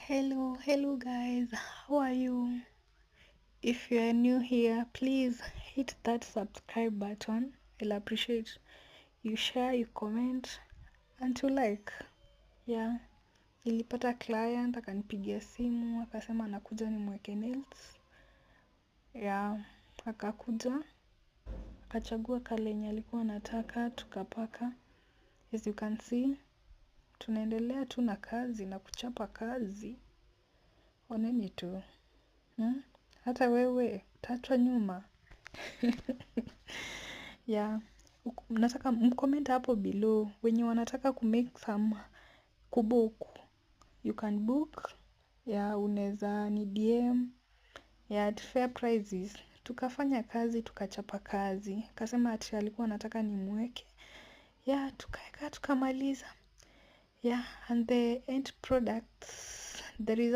Hello guys, how are you? If you are new here, please hit that subscribe button. I'll appreciate you share, you comment, and to like. Yeah, nilipata client akanipigia simu, akasema anakuja nimweke nails. Yeah, akakuja, akachagua color yenye alikuwa anataka, tukapaka. As you can see, tunaendelea tu na kazi na kuchapa kazi. Oneni tu. Hata wewe utaachwa nyuma. Yeah, nataka mcomment hapo below wenye wanataka kumake some kubook. You can book. Yeah, unaweza ni DM. Yeah, at fair prices. Tukafanya kazi, tukachapa kazi. Akasema ati alikuwa anataka nimweke. Yeah, tukaeka tukamaliza. Yeah, and the end products, the result